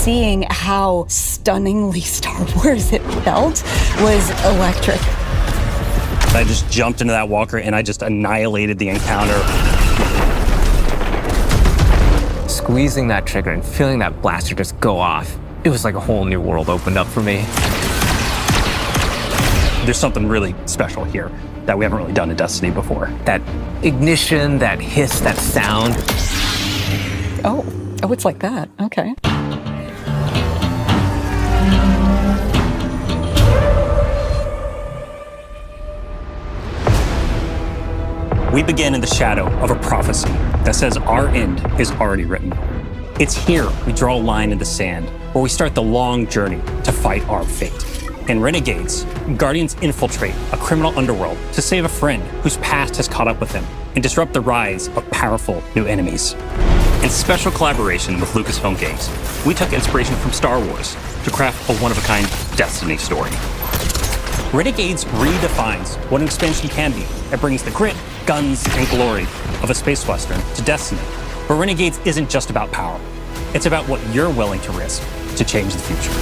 seeing how stunningly Star Wars it felt was electric. I just jumped into that walker and I just annihilated the encounter. Squeezing that trigger and feeling that blaster just go off, it was like a whole new world opened up for me. There's something really special here that we haven't really done in Destiny before. That ignition, that hiss, that sound. Oh, it's like that. Okay. We begin in the shadow of a prophecy that says our end is already written. It's here we draw a line in the sand, where we start the long journey to fight our fate. In Renegades, Guardians infiltrate a criminal underworld to save a friend whose past has caught up with him and disrupt the rise of powerful new enemies. In special collaboration with Lucasfilm Games, we took inspiration from Star Wars to craft a one-of-a-kind Destiny story. Renegades redefines what an expansion can be. It brings the grit, guns, and glory of a space western to Destiny. But Renegades isn't just about power. It's about what you're willing to risk to change the future.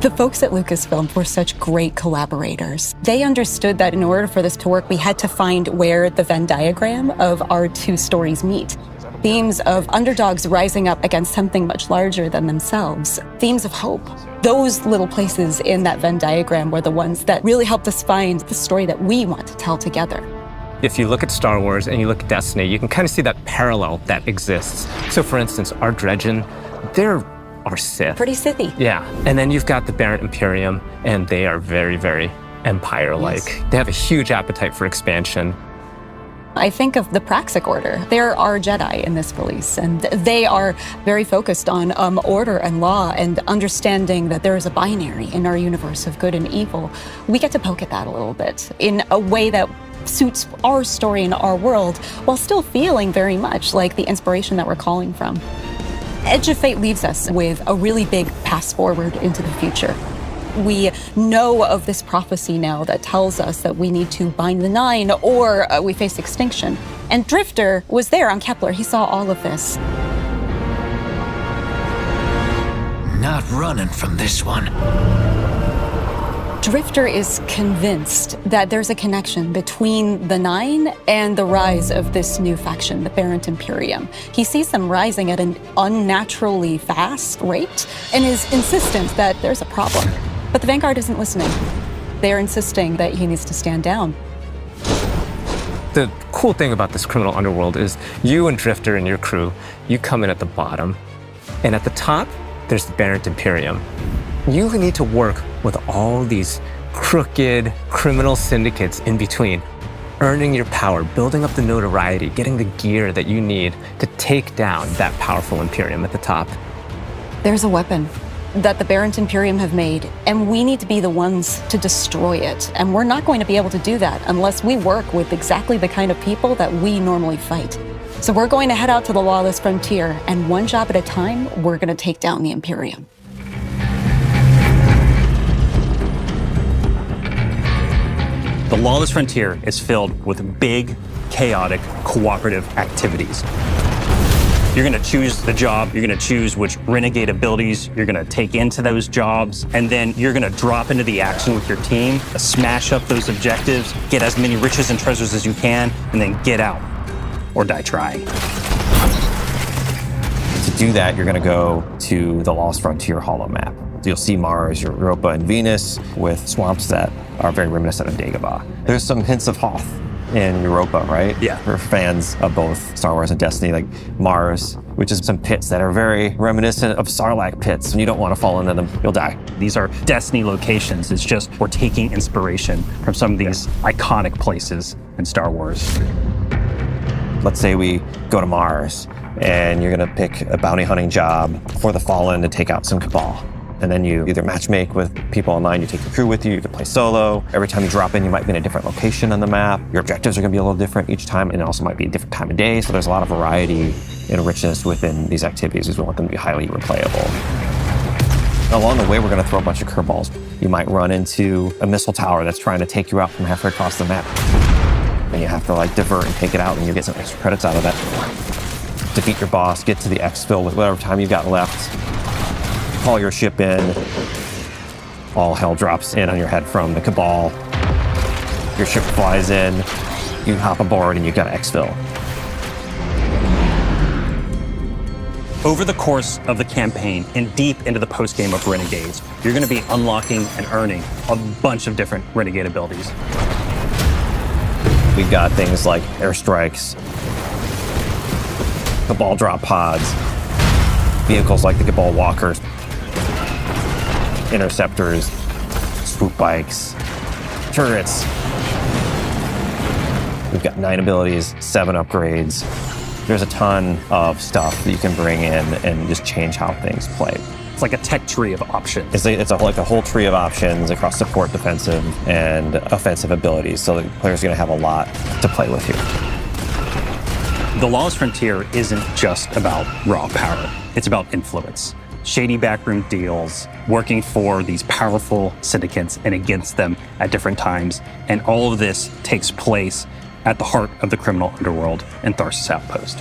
The folks at Lucasfilm were such great collaborators. They understood that in order for this to work, we had to find where the Venn diagram of our two stories meet. Themes of underdogs rising up against something much larger than themselves. Themes of hope. Those little places in that Venn diagram were the ones that really helped us find the story that we want to tell together. If you look at Star Wars and you look at Destiny, you can kind of see that parallel that exists. So for instance, our Dredgen, they're our Sith. Pretty Sithy. Yeah, and then you've got the Barrett Imperium, and they are very, very Empire-like. Yes. They have a huge appetite for expansion. I think of the Praxic Order. There are Jedi in this release, and they are very focused on order and law and understanding that there is a binary in our universe of good and evil. We get to poke at that a little bit in a way that suits our story and our world, while still feeling very much like the inspiration that we're calling from. Edge of Fate leaves us with a really big pass forward into the future. We know of this prophecy now that tells us that we need to bind the Nine or we face extinction. And Drifter was there on Kepler. He saw all of this. Not running from this one. Drifter is convinced that there's a connection between the Nine and the rise of this new faction, the Barrett Imperium. He sees them rising at an unnaturally fast rate and is insistent that there's a problem. But the Vanguard isn't listening. They're insisting that he needs to stand down. The cool thing about this criminal underworld is you and Drifter and your crew, you come in at the bottom, and at the top, there's the Barrett Imperium. You need to work with all these crooked criminal syndicates in between, earning your power, building up the notoriety, getting the gear that you need to take down that powerful Imperium at the top. There's a weapon that the Barrett Imperium have made, and we need to be the ones to destroy it. And we're not going to be able to do that unless we work with exactly the kind of people that we normally fight. So we're going to head out to the Lawless frontier, and one job at a time, we're going to take down the Imperium. The Lawless frontier is filled with big, chaotic, cooperative activities. You're gonna choose the job, you're gonna choose which renegade abilities you're gonna take into those jobs, and then you're gonna drop into the action with your team, smash up those objectives, get as many riches and treasures as you can, and then get out or die trying. To do that, you're gonna go to the Lost Frontier holo map. You'll see Mars, Europa, and Venus with swamps that are very reminiscent of Dagobah. There's some hints of Hoth in Europa, right? Yeah. For fans of both Star Wars and Destiny, like Mars, which is some pits that are very reminiscent of Sarlacc pits, and you don't want to fall into them, you'll die. These are Destiny locations. It's just we're taking inspiration from some of these iconic places in Star Wars. Let's say we go to Mars, and you're gonna pick a bounty hunting job for the Fallen to take out some Cabal. And then you either matchmake with people online, you take your crew with you, you can play solo. Every time you drop in, you might be in a different location on the map. Your objectives are gonna be a little different each time, and it also might be a different time of day. So there's a lot of variety and richness within these activities, because we want them to be highly replayable. Along the way, we're gonna throw a bunch of curveballs. You might run into a missile tower that's trying to take you out from halfway across the map. and you have to like divert and take it out, and you get some extra credits out of that. Defeat your boss, get to the exfil with whatever time you've got left, call your ship in, all hell drops in on your head from the Cabal. Your ship flies in, you hop aboard, and you've got to exfil. Over the course of the campaign and deep into the post-game of Renegades, you're going to be unlocking and earning a bunch of different Renegade abilities. We've got things like airstrikes, Cabal drop pods, vehicles like the Cabal walkers, interceptors, swoop bikes, turrets. We've got 9 abilities, 7 upgrades. There's a ton of stuff that you can bring in and just change how things play. It's like a tech tree of options. It's like a whole tree of options across support, defensive, and offensive abilities. So the player's going to have a lot to play with here. The Lawless Frontier isn't just about raw power. It's about influence. Shady backroom deals, working for these powerful syndicates and against them at different times. And all of this takes place at the heart of the criminal underworld in Tharsis Outpost.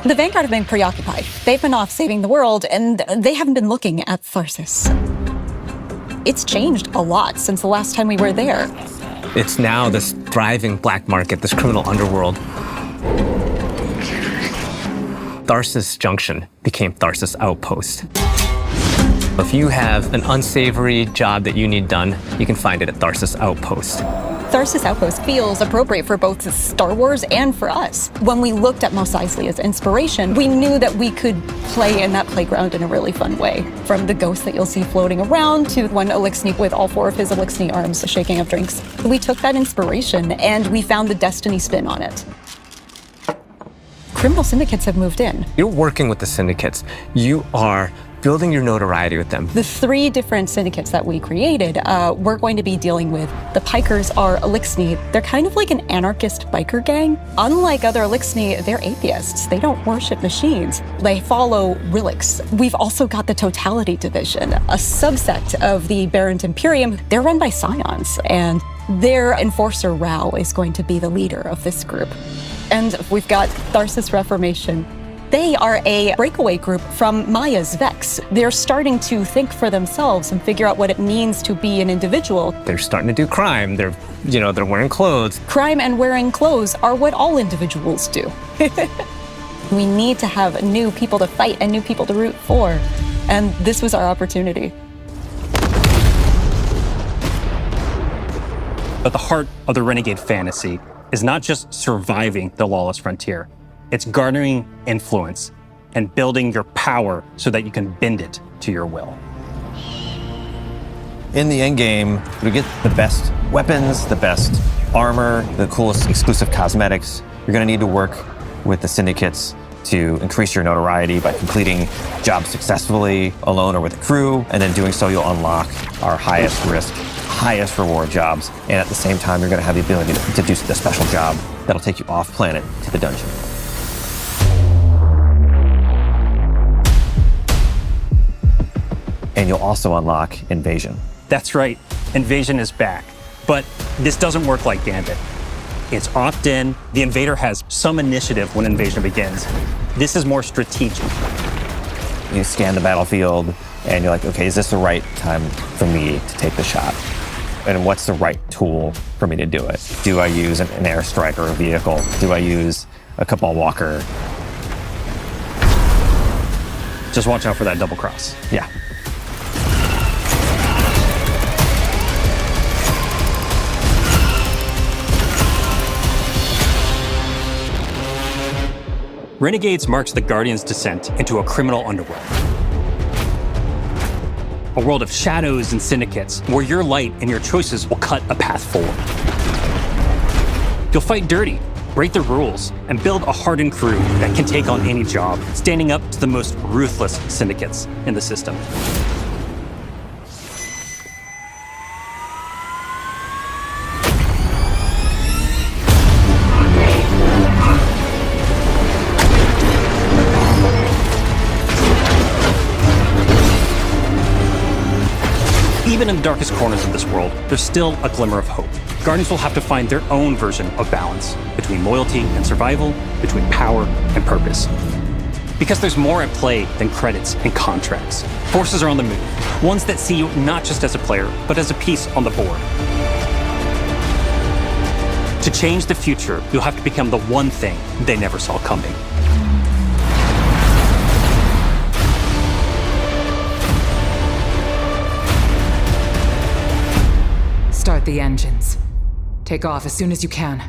The Vanguard have been preoccupied. They've been off saving the world, and they haven't been looking at Tharsis. It's changed a lot since the last time we were there. It's now this thriving black market, this criminal underworld. Tharsis Junction became Tharsis Outpost. If you have an unsavory job that you need done, you can find it at Tharsis Outpost. Tharsis Outpost feels appropriate for both Star Wars and for us. When we looked at Mos Eisley as inspiration, we knew that we could play in that playground in a really fun way. From the ghosts that you'll see floating around to one Elixni with all 4 of his Elixni arms shaking up drinks. We took that inspiration and we found the Destiny spin on it. Criminal syndicates have moved in. You're working with the syndicates. You are building your notoriety with them. The 3 different syndicates that we created, we're going to be dealing with. The Pikers are Elixni. They're kind of like an anarchist biker gang. Unlike other Elixni, they're atheists. They don't worship machines. They follow relics. We've also got the Totality Division, a subset of the Barrent Imperium. They're run by Scions, and their enforcer Rao is going to be the leader of this group. And we've got Tharsis Reformation. They are a breakaway group from Maya's Vex. They're starting to think for themselves and figure out what it means to be an individual. They're starting to do crime. They're wearing clothes. Crime and wearing clothes are what all individuals do. We need to have new people to fight and new people to root for. And this was our opportunity. At the heart of the Renegade fantasy is not just surviving the Lawless Frontier. It's garnering influence and building your power so that you can bend it to your will. In the end game, you get the best weapons, the best armor, the coolest exclusive cosmetics. You're going to need to work with the syndicates to increase your notoriety by completing jobs successfully alone or with a crew, and then doing so you'll unlock our highest risk, highest reward jobs, and at the same time you're going to have the ability to do the special job that'll take you off planet to the dungeon. And you'll also unlock Invasion. That's right, Invasion is back. But this doesn't work like Gambit. It's opt-in. The invader has some initiative when Invasion begins. This is more strategic. You scan the battlefield and you're like, okay, is this the right time for me to take the shot? And what's the right tool for me to do it? Do I use an airstrike or a vehicle? Do I use a Cabal walker? Just watch out for that double cross. Yeah. Renegades marks the Guardian's descent into a criminal underworld. A world of shadows and syndicates where your light and your choices will cut a path forward. You'll fight dirty, break the rules, and build a hardened crew that can take on any job, standing up to the most ruthless syndicates in the system. Even in the darkest corners of this world, there's still a glimmer of hope. Guardians will have to find their own version of balance between loyalty and survival, between power and purpose. Because there's more at play than credits and contracts. Forces are on the move, ones that see you not just as a player, but as a piece on the board. To change the future, you'll have to become the one thing they never saw coming. Start the engines. Take off as soon as you can.